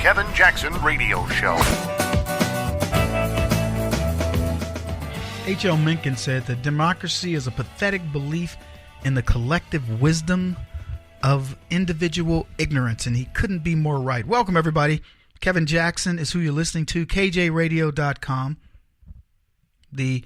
Kevin Jackson Radio Show. H.L. Mencken said that democracy is a pathetic belief in the collective wisdom of individual ignorance, and he couldn't be more right. Welcome, everybody. Kevin Jackson is who you're listening to, KJRadio.com. The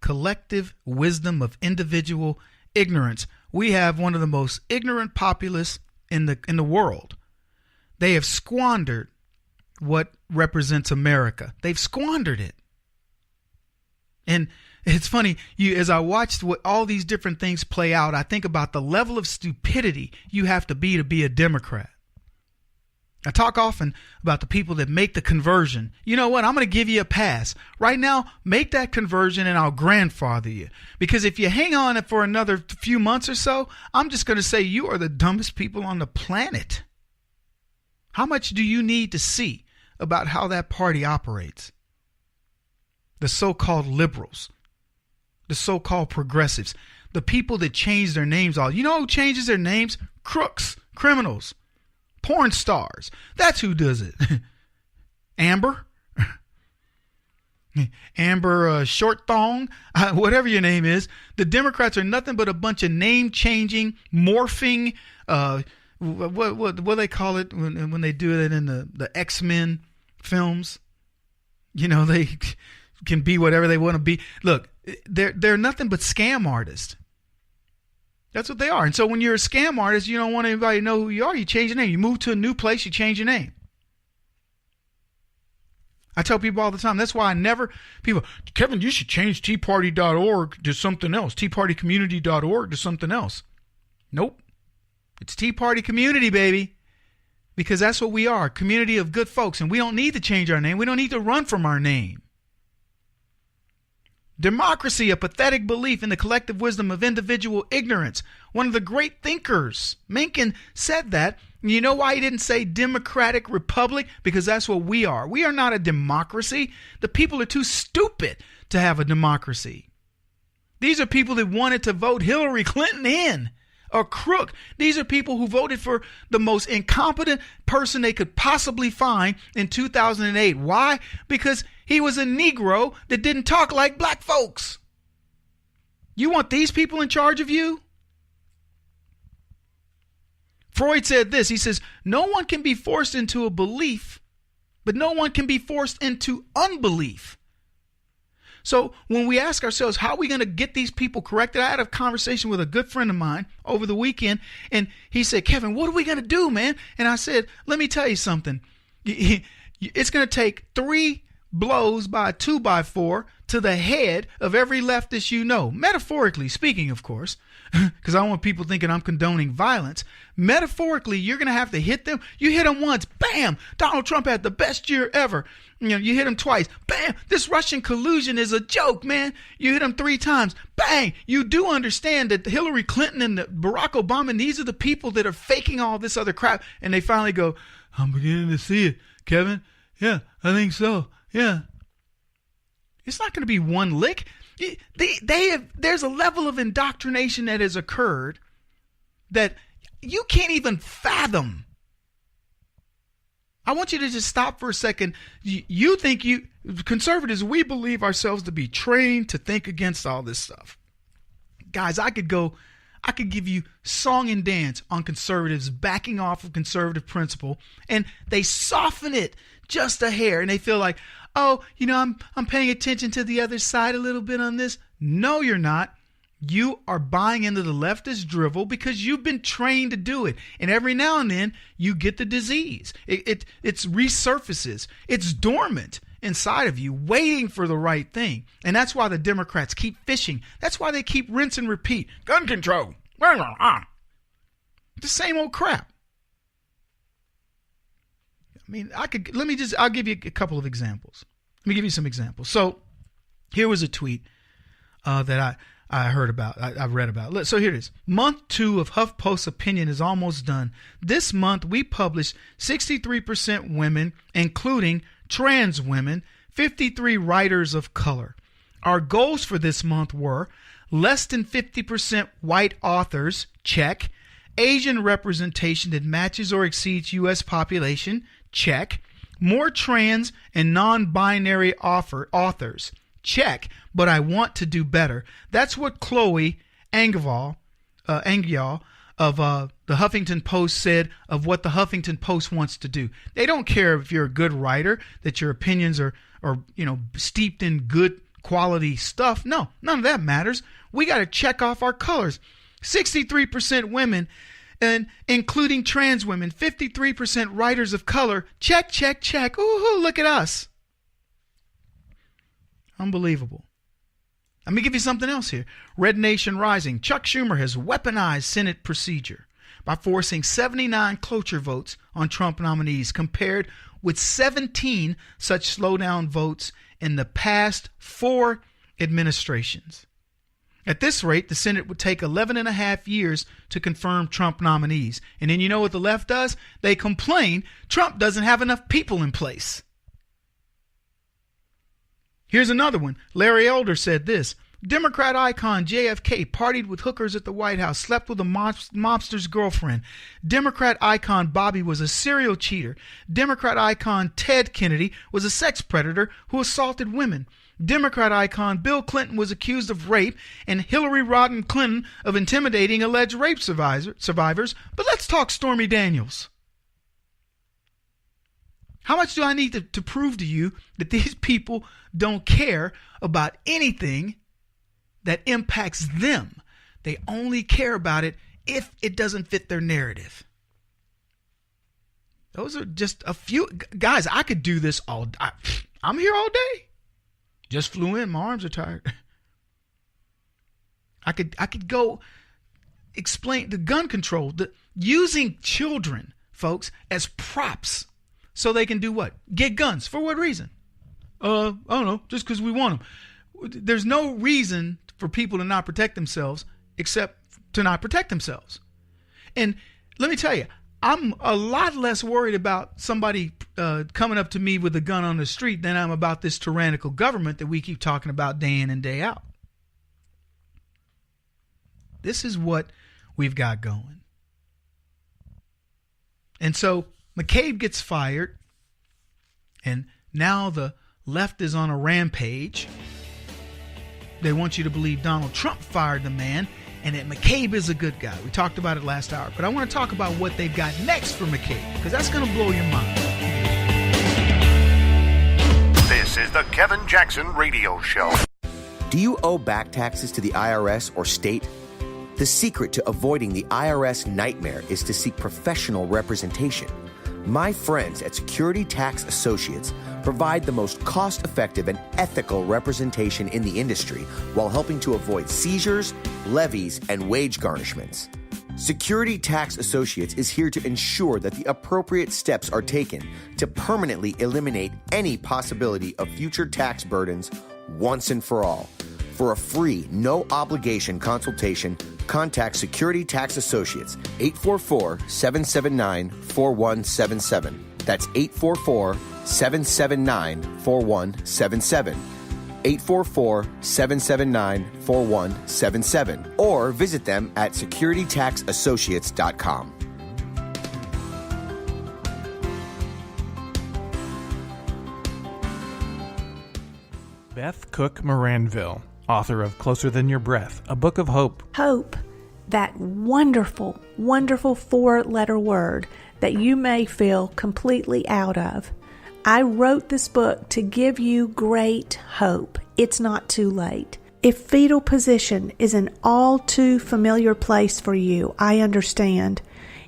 collective wisdom of individual ignorance. We have one of the most ignorant populace in the world. They have squandered what represents America. They've squandered it. And it's funny, as I watched what all these different things play out, I think about the level of stupidity you have to be a Democrat. I talk often about the people that make the conversion. You know what? I'm going to give you a pass. Right now, make that conversion and I'll grandfather you. Because if you hang on for another few months or so, I'm just going to say you are the dumbest people on the planet. How much do you need to see about how that party operates? The so-called liberals, the so-called progressives, the people that change their names all. You know who changes their names? Crooks, criminals, porn stars. That's who does it. Amber Short Thong, whatever your name is. The Democrats are nothing but a bunch of name-changing, morphing, what do they call it when they do it in the X-Men films? You know, they can be whatever they want to be. Look, they're nothing but scam artists. That's what they are. And so when you're a scam artist, you don't want anybody to know who you are. You change your name. You move to a new place, you change your name. I tell people all the time, that's why people, Kevin, you should change teaparty.org to something else. teapartycommunity.org to something else. Nope. It's Tea Party Community, baby. Because that's what we are, a community of good folks. And we don't need to change our name. We don't need to run from our name. Democracy, a pathetic belief in the collective wisdom of individual ignorance. One of the great thinkers, Mencken, said that. And you know why he didn't say democratic republic? Because that's what we are. We are not a democracy. The people are too stupid to have a democracy. These are people that wanted to vote Hillary Clinton in. A crook. These are people who voted for the most incompetent person they could possibly find in 2008. Why? Because he was a Negro that didn't talk like black folks. You want these people in charge of you? Freud said this. He says, no one can be forced into a belief, but no one can be forced into unbelief. So when we ask ourselves, how are we going to get these people corrected? I had a conversation with a good friend of mine over the weekend, and he said, Kevin, what are we going to do, man? And I said, let me tell you something. It's going to take 3 blows by a 2x4 to the head of every leftist you know. Metaphorically speaking, of course, because I don't want people thinking I'm condoning violence. Metaphorically, you're going to have to hit them. You hit them once, bam, Donald Trump had the best year ever. You hit him twice, bam, this Russian collusion is a joke, man. You hit him 3 times, bang. You do understand that Hillary Clinton and Barack Obama, and these are the people that are faking all this other crap. And they finally go, I'm beginning to see it, Kevin. Yeah, I think so. Yeah. It's not going to be one lick. There's a level of indoctrination that has occurred that you can't even fathom. I want you to just stop for a second. You think conservatives, we believe ourselves to be trained to think against all this stuff. Guys, I could give you song and dance on conservatives backing off of conservative principle, and they soften it just a hair, and they feel like, oh, I'm paying attention to the other side a little bit on this. No, you're not. You are buying into the leftist drivel because you've been trained to do it. And every now and then you get the disease. It resurfaces. It's dormant inside of you, waiting for the right thing. And that's why the Democrats keep fishing. That's why they keep rinse and repeat. Gun control. The same old crap. I mean, I'll give you a couple of examples. Let me give you some examples. So here was a tweet that I heard about, I read about. So here it is. Month 2 of HuffPost's opinion is almost done. This month we published 63% women, including trans women, 53 writers of color. Our goals for this month were less than 50% white authors, check. Asian representation that matches or exceeds U.S. population, check. More trans and non-binary authors. Check, but I want to do better. That's what Chloe Angyal of the Huffington Post said of what the Huffington Post wants to do. They don't care if you're a good writer, that your opinions are steeped in good quality stuff. No, none of that matters. We got to check off our colors. 63% women, and including trans women, 53% writers of color. Check, check, check. Ooh, look at us. Unbelievable. Let me give you something else here. Red Nation Rising. Chuck Schumer has weaponized Senate procedure by forcing 79 cloture votes on Trump nominees, compared with 17 such slowdown votes in the past 4 administrations. At this rate, the Senate would take 11 and a half years to confirm Trump nominees. And then you know what the left does? They complain Trump doesn't have enough people in place. Here's another one. Larry Elder said this. Democrat icon JFK partied with hookers at the White House, slept with a mobster's girlfriend. Democrat icon Bobby was a serial cheater. Democrat icon Ted Kennedy was a sex predator who assaulted women. Democrat icon Bill Clinton was accused of rape, and Hillary Rodham Clinton of intimidating alleged rape survivors. But let's talk Stormy Daniels. How much do I need to prove to you that these people don't care about anything that impacts them? They only care about it if it doesn't fit their narrative. Those are just a few. Guys, I could do this all day. I'm here all day. Just flew in. My arms are tired. I could go explain the gun control, using children, folks, as props so they can do what? Get guns. For what reason? I don't know. Just because we want them. There's no reason for people to not protect themselves except to not protect themselves. And let me tell you, I'm a lot less worried about somebody coming up to me with a gun on the street than I'm about this tyrannical government that we keep talking about day in and day out. This is what we've got going. And so McCabe gets fired, and now the left is on a rampage. They want you to believe Donald Trump fired the man and that McCabe is a good guy. We talked about it last hour, but I want to talk about what they've got next for McCabe, because that's going to blow your mind. This is the Kevin Jackson Radio Show. Do you owe back taxes to the IRS or state? The secret to avoiding the IRS nightmare is to seek professional representation. My friends at Security Tax Associates provide the most cost-effective and ethical representation in the industry while helping to avoid seizures, levies, and wage garnishments. Security Tax Associates is here to ensure that the appropriate steps are taken to permanently eliminate any possibility of future tax burdens once and for all. For a free, no-obligation consultation, contact Security Tax Associates, 844-779-4177. That's 844-779-4177. 844-779-4177. Or visit them at securitytaxassociates.com. Beth Cook Moranville, author of Closer Than Your Breath, a book of hope. Hope, that wonderful, wonderful 4-letter word that you may feel completely out of. I wrote this book to give you great hope. It's not too late. If fetal position is an all too familiar place for you, I understand.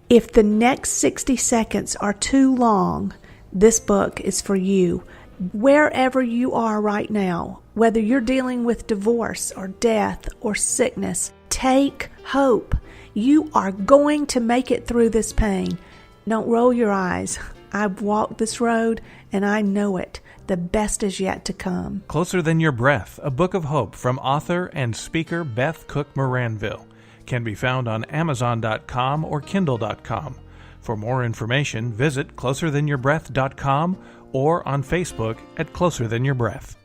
If the next 60 seconds are too long, this book is for you. Wherever you are right now, whether you're dealing with divorce or death or sickness, take hope. You are going to make it through this pain. Don't roll your eyes. I've walked this road and I know it. The best is yet to come. Closer Than Your Breath, a book of hope from author and speaker Beth Cook Moranville, can be found on Amazon.com or Kindle.com. For more information, visit closerthanyourBreath.com or on Facebook at Closer Than Your Breath.